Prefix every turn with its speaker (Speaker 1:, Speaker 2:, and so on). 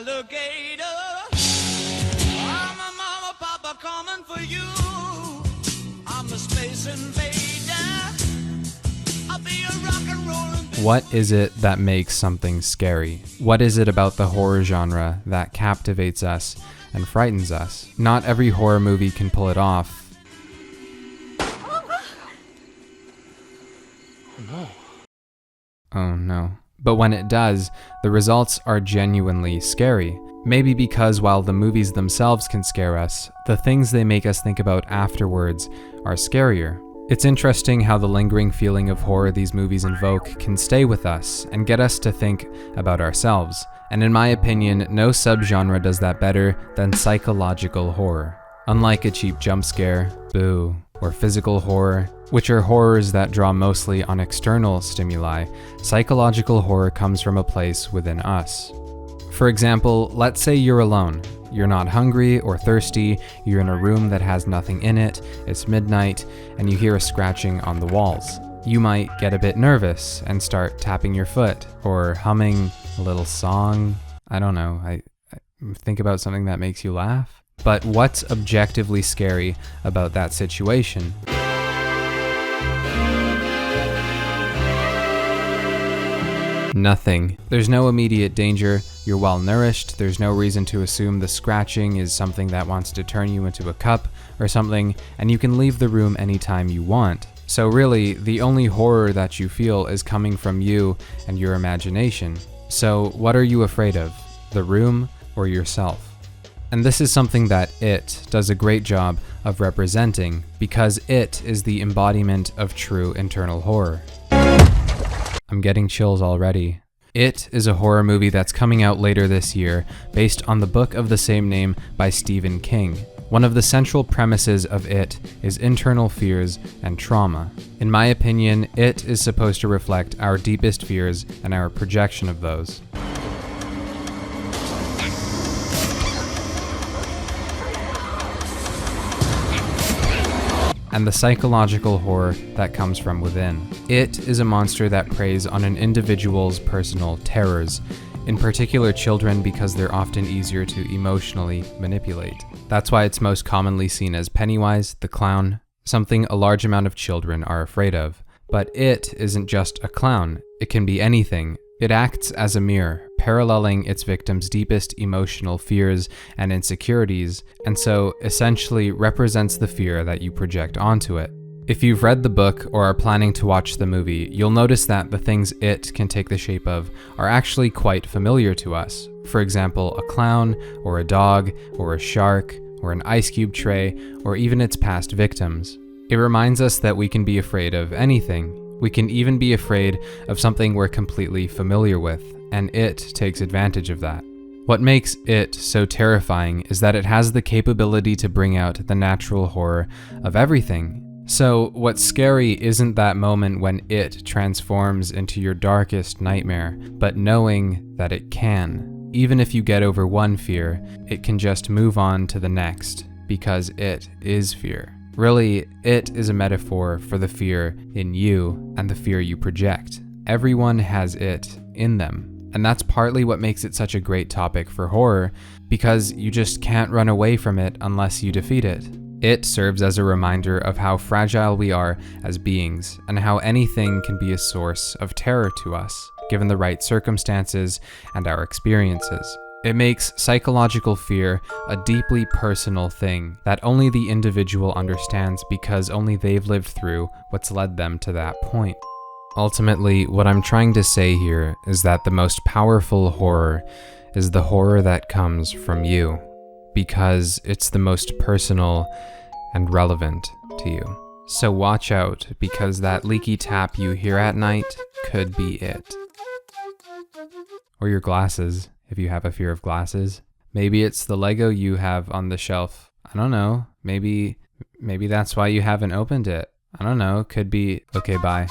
Speaker 1: alligator. I'm a mama, papa coming for you. I'm a space invader. I'll be a rock and rollin'.
Speaker 2: What is it that makes something scary? What is it about the horror genre that captivates us and frightens us? Not every horror movie can pull it off. Oh no. But when it does, the results are genuinely scary. Maybe because while the movies themselves can scare us, the things they make us think about afterwards are scarier. It's interesting how the lingering feeling of horror these movies invoke can stay with us and get us to think about ourselves. And in my opinion, no subgenre does that better than psychological horror. Unlike a cheap jump scare, boo, or physical horror, which are horrors that draw mostly on external stimuli, psychological horror comes from a place within us. For example, let's say you're alone. You're not hungry or thirsty, you're in a room that has nothing in it, it's midnight, and you hear a scratching on the walls. You might get a bit nervous and start tapping your foot, or humming a little song. I don't know, I think about something that makes you laugh. But what's objectively scary about that situation? Nothing. There's no immediate danger, you're well nourished, there's no reason to assume the scratching is something that wants to turn you into a cup or something, and you can leave the room anytime you want. So really, the only horror that you feel is coming from you and your imagination. So what are you afraid of? The room or yourself? And this is something that It does a great job of representing, because It is the embodiment of true internal horror. I'm getting chills already. It is a horror movie that's coming out later this year, based on the book of the same name by Stephen King. One of the central premises of It is internal fears and trauma. In my opinion, It is supposed to reflect our deepest fears and our projection of those. And the psychological horror that comes from within. It is a monster that preys on an individual's personal terrors, in particular children, because they're often easier to emotionally manipulate. That's why it's most commonly seen as Pennywise, the clown, something a large amount of children are afraid of. But It isn't just a clown, it can be anything. It acts as a mirror, paralleling its victims' deepest emotional fears and insecurities, and so essentially represents the fear that you project onto it. If you've read the book or are planning to watch the movie, you'll notice that the things It can take the shape of are actually quite familiar to us. For example, a clown, or a dog, or a shark, or an ice cube tray, or even its past victims. It reminds us that we can be afraid of anything. We can even be afraid of something we're completely familiar with, and It takes advantage of that. What makes It so terrifying is that it has the capability to bring out the natural horror of everything. So what's scary isn't that moment when It transforms into your darkest nightmare, but knowing that it can. Even if you get over one fear, it can just move on to the next, because It is fear. Really, It is a metaphor for the fear in you and the fear you project. Everyone has It in them. And that's partly what makes it such a great topic for horror, because you just can't run away from it unless you defeat it. It serves as a reminder of how fragile we are as beings, and how anything can be a source of terror to us, given the right circumstances and our experiences. It makes psychological fear a deeply personal thing that only the individual understands, because only they've lived through what's led them to that point. Ultimately, what I'm trying to say here is that the most powerful horror is the horror that comes from you, because it's the most personal and relevant to you. So watch out, because that leaky tap you hear at night could be it. Or your glasses. If you have a fear of glasses. Maybe it's the Lego you have on the shelf. I don't know. Maybe that's why you haven't opened it. I don't know. Could be. Okay, bye.